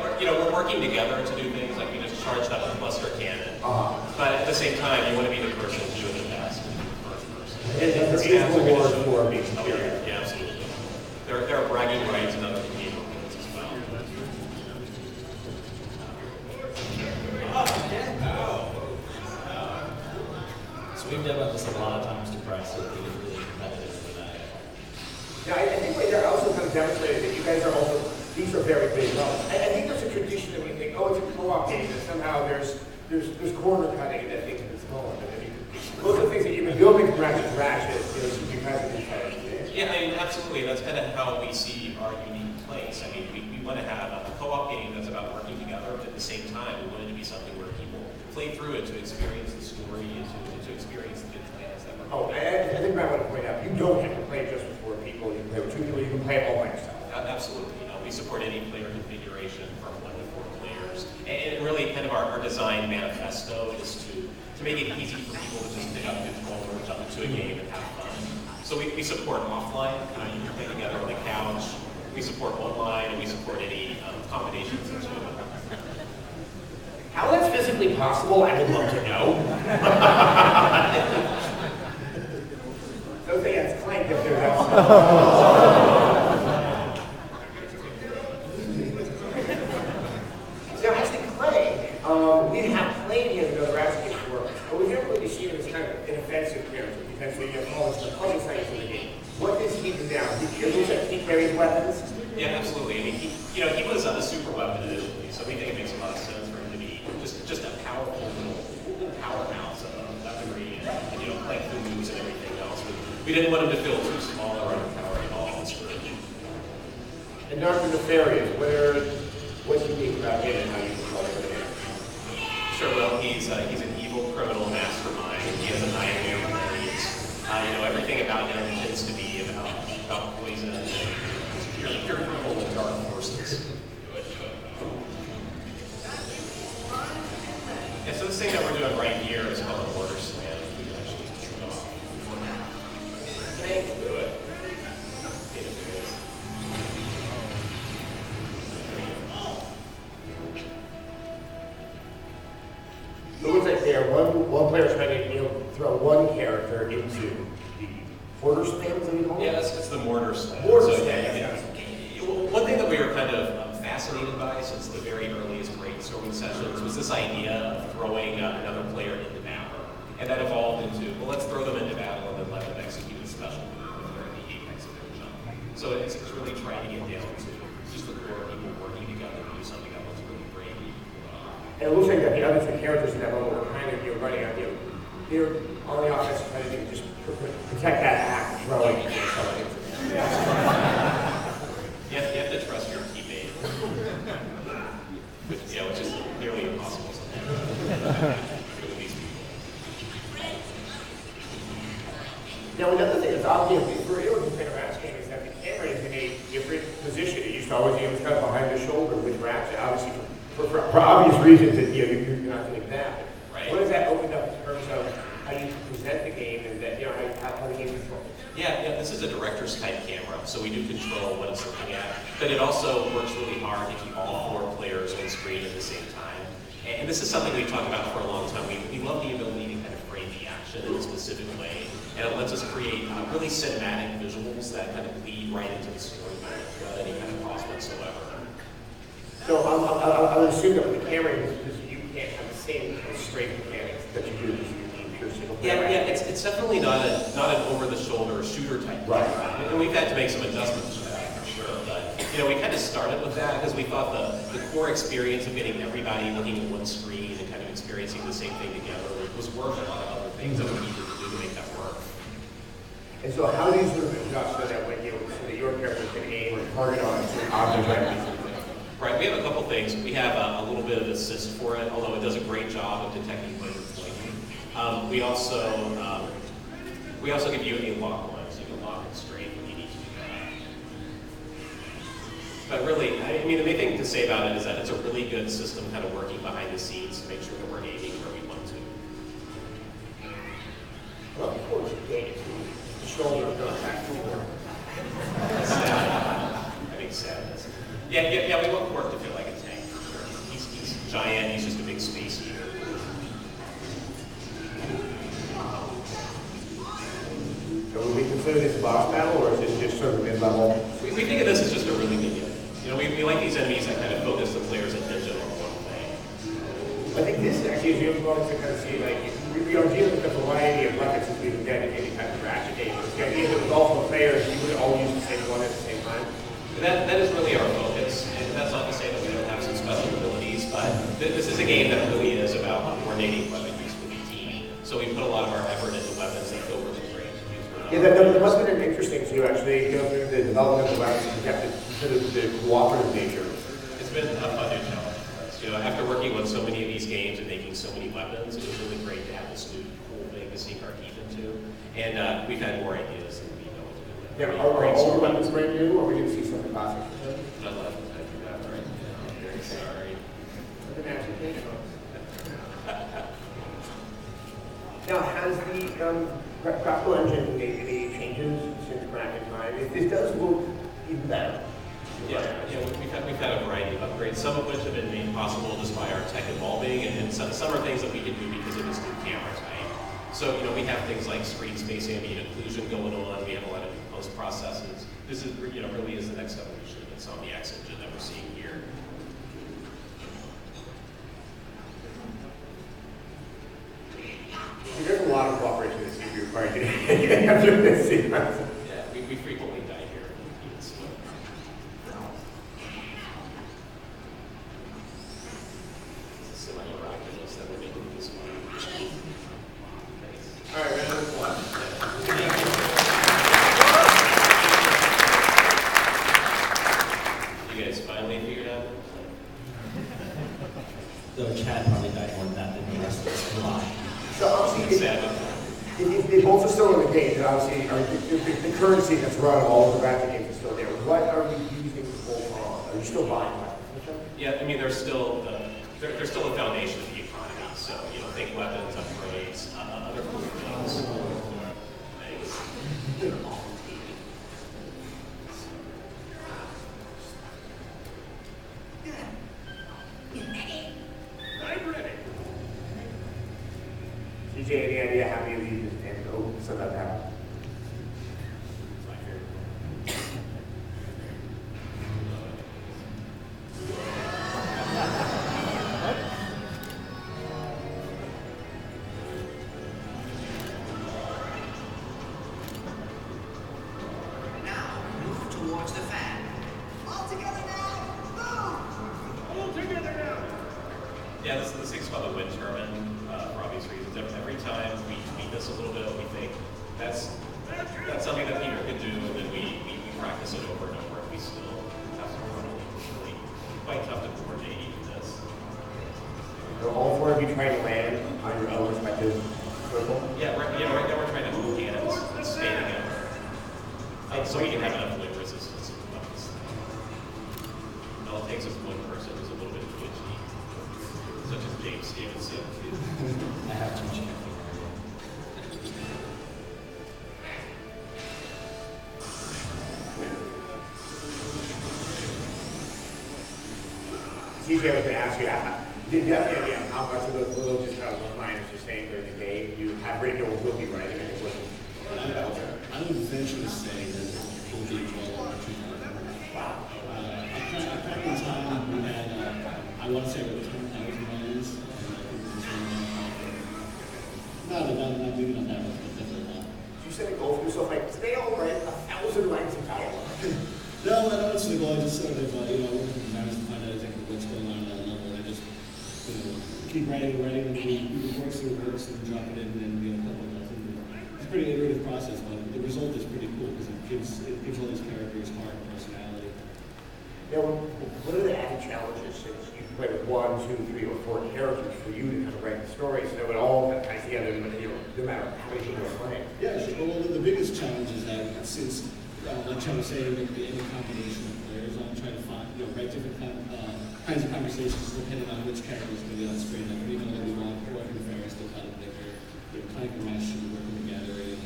we're working together to do things, like we just charged up a cluster cannon. But at the same time, you want to be the person doing the best. And there is reward for being yeah, absolutely. There are bragging rights and other capabilities as well. So we've demoed this a lot of times to press, so it is really competitive for that. Yeah, I think what you're also kind of demonstrated that you guys are also, these are very big levels. I think there's a tradition that we think, oh, it's a co-op game, and somehow there's corner cutting and that things are smaller. Those are things that you've been building from Ratchet to Ratchet, you guys have been trying to do. Yeah, I mean, absolutely. That's kind of how we see our unique place. I mean, we want to have a co-op game that's about working together, but at the same time, we want it to be something where people play through it to experience the story and to experience the good plans that we're Oh, I think I want to point out, you don't have to play just with 4 people. You can play with 2 people. You can play it all by yourself. Absolutely. We support any player configuration from 1 to 4 players. And really, kind of our design manifesto is to make it easy for people to just pick up a controller, jump into a game, and have fun. So we support offline. You can play together on the couch. We support online, and we support any combinations of two. How that's physically possible, I would love to know. So yeah, it's Clank if there's Now, actually, Clank, we have played him in the Ratchet games before, but we never really seen him as kind of an offensive character, because you have all the puzzle science in the game. What does he do now? He carries weapons? Yeah, absolutely. I mean, he was a super weapon initially, so we think it makes a lot of sense for him to be just a powerful little powerhouse of weaponry and playing through moves and everything else. But we didn't want him to feel too small or underpowered at all. And Dr. Nefarious, what's unique about him and how you control him? Sure. Well, he's an evil criminal mastermind. He has a nightmare hilarious. Everything about him tends to be about poison and pure control of dark forces. Yeah, so this thing that we're doing right here is called a border slam. We can actually turn it off. Thank you. Do it. It looks like there, one player's trying to throw one character into the border slam, is that what you call it? Yeah, it's the mortar slam. Mortar So, slam, yeah, one thing that we were kind of fascinated by since the very earliest brainstorming sessions was this idea of throwing another player into battle. And that evolved into, well, let's throw them into battle and then let them execute a special move if they're at the apex of their jump. So it's really trying to get down to just the core of people working together to do something that looks really great. And it looks like that the other 2 characters in that level are kind of running out, they're on the offense trying to just protect that act, throwing and throwing into You have to trust your teammate. Which is nearly impossible sometimes. Now, another thing that's obvious for anyone who's been a Ratchet game is that the camera is in a different position. It used to always be kind of behind the shoulder with Ratchet, obviously for obvious reasons that you're not doing that. Right. What does that open up in terms of how you present the game and that how the game is controlled? Yeah, this is a director's type camera, so we do control what it's looking at, but it also works really hard to keep all 4 players on screen at the same time. And this is something we've talked about for a long time. We love the ability to kind of frame the action in a specific way, and it lets us create really cinematic visuals that kind of lead right into the story without any kind of cost whatsoever. So I would assume that with the camera, you can't have the same straight mechanics that you do with your single player. Yeah, it's definitely not an over-the-shoulder shooter type. Right. And we've had to make some adjustments to that for sure. But we kind of started with that because we thought the core experience of getting everybody looking at one screen and kind of experiencing the same thing together was worth a lot of other things that we needed to do to make that work. And so how do you sort of adjust so that when so that your character can aim or target on certain objects like Right, we have a couple things. We have a little bit of assist for it, although it does a great job of detecting when it's blinking. We also give you a lock one, so you can lock it straight when you need to do that. But really, I mean, the main thing to say about it is that it's a really good system kind of working behind the scenes to make sure that we're aiming where we want to. well, of course, you gain the shoulder goes back forward. Sad. I think sadness. Yeah, we want Quark to feel like a tank. consider this a boss battle, or is this just sort of mid-level? We think of this as just a really big game. You know, we like these enemies that kind of focus the player's attention on one thing. I think this actually is really going to kind of see, like, we are dealing with a variety of references we've done in any kind of Ratchet game. The idea that with multiple players, you would all use the same one at the same time. That is really our focus, and that's not to say that we don't have some special abilities, but this is a game that really is about coordinating weapon use with the team. So we put a lot of our effort into weapons that feel really great to use. Yeah, that must have been interesting to actually go through the development of the weapons and kept it to the cooperative nature. It's been a fun new challenge for us. You know, after working with so many of these games and making so many weapons, it was really great to have this new cool thing to sink our teeth into. And we've had more ideas than we know what to do with. Yeah, are all the weapons brand new, or are we going to see something classic? Not left to do that right now. I'm very sorry. Now, has the graphical engine made any changes since Ratchet Clank? This does look even better. Yeah, we've had a variety of upgrades, some of which have been made possible just by our tech evolving, and some are things that we can do because of this new camera type. So, you know, we have things like screen space ambient occlusion going on. We have a lot of post processes. This is, you know, really is the next evolution of Insomniac's engine that we're seeing here. There's a lot of cooperation that seems to be required after this sequence. Yeah, we frequently die here. It's, semi-miraculous that we're making this one. All right, round one. You guys finally figured out? Though Chad probably died more than that than the rest of us combined. So obviously, Sad. if both are still in the game, then obviously the currency that's run all of the Ratchet games is still there. What are we using both on? Are you still buying weapons? Yeah, I mean, there's still a foundation of the economy. So, you know, think weapons, upgrades, other cool things. CJ, any idea how many of you just and go so that happens? Now, move towards the fan. All together now! Move! All together now! Yeah, this thing's called the wind turbine for obvious reasons. Every time we tweak this a little bit, we think that's something that Peter could do, and then we practice it over and over, and we still have to coordinate. It's really quite tough to coordinate even this. So all four of you trying to land on your own respective circle? Yeah, right now we're trying to hold hands and stay together. So we can have enough wind resistance. All it takes is one person who's a little bit twitchy, such as James Stevenson. I have to check. CJ, I was going to ask you, did you have any idea how much of those little just kind of one-liners you're saying during the game you have written or will be writing? And it wasn't. I would venture to say that it will be well over 200. Wow. Back in time, we had, I want to say about 10,000 lines. Not big enough that much, but definitely a lot. You said a goal for yourself, like, today I'll write 1,000 lines of dialogue. No, I don't want to go. I just sort of, work with designers to find out exactly what's going on at that level. And I just, keep writing, and we work through works and drop it in, and a couple of months. It's a pretty iterative process, but the result is pretty cool because it gives all these characters heart and personality. Now, what are the added challenges since you play with 1, 2, 3, or 4 characters for you to kind of write the story so it all kind of ties together, no matter how many people are playing? Yeah, sure. Well, the biggest challenge is that since, like Chuck was saying, there could be any combination of players, I'm trying to find, write different kinds of conversations depending on which character is going to be on screen. Like, we know that we want Orc and Ferris to kind of Clank and Ratchet working together, and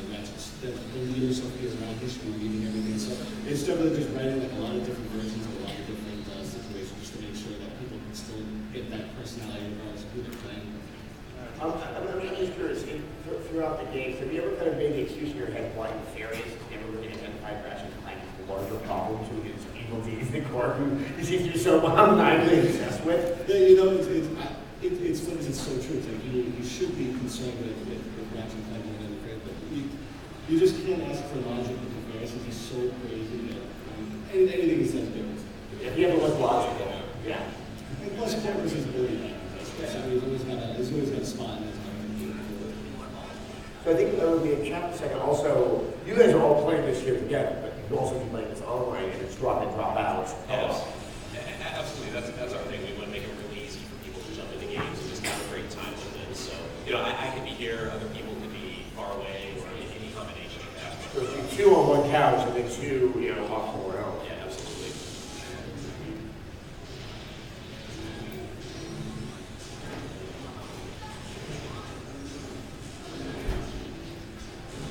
the leaders up here around history reading everything. So it's definitely just writing like a lot of different versions of a lot of different situations just to make sure that people can still get that personality regardless of who they're playing. I'm just curious, throughout the games, have you ever kind of made the excuse in your head why nefarious never really identified Ratchet Clank as the larger problem to his evil deeds in court, who he seems to be so maniacally obsessed with? Yeah, you know, it's funny, it's so true. It's like you should be concerned with Ratchet Clank and the but you just can't ask for logic with comparison. He's so crazy that anything he says goes. If you ever look logical, yeah. And plus, Corpus is really bad. He's always got a spot in his mind. So I think we have chat a second. Also, you guys are all playing this here together, but you can also be playing this online and it's drop in, drop out. Yes. Absolutely, that's our thing. We want to make it really easy for people to jump into games and just have a great time with it. So, I could be here, other people could be far away, or any combination of that. So if you 2 on one couch and then 2, off somewhere else. Yeah, absolutely.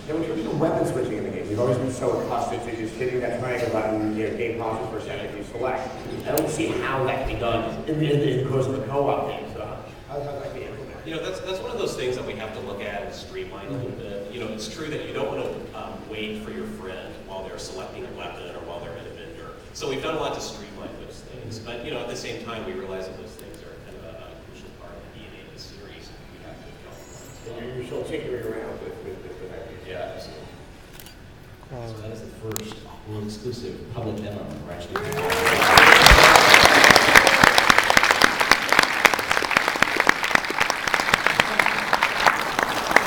Now, in terms of weapon switching in the game, we've always been so accustomed to just hitting that triangle button, game pauses for a second, you select. I don't see how that can be done in the course of a co-op game. So how's that be implemented? That's one of those things that we have to look at and streamline a little bit. It's true that you don't want to wait for your friend while they're selecting a weapon or while they're in a vendor. So we've done a lot to streamline those things. But, at the same time, we realize that those things are kind of a crucial part of the DNA of the series. And we have to account for And you're still tinkering around with that. Yeah, absolutely. So that is the first world exclusive public demo of Ratchet Clank.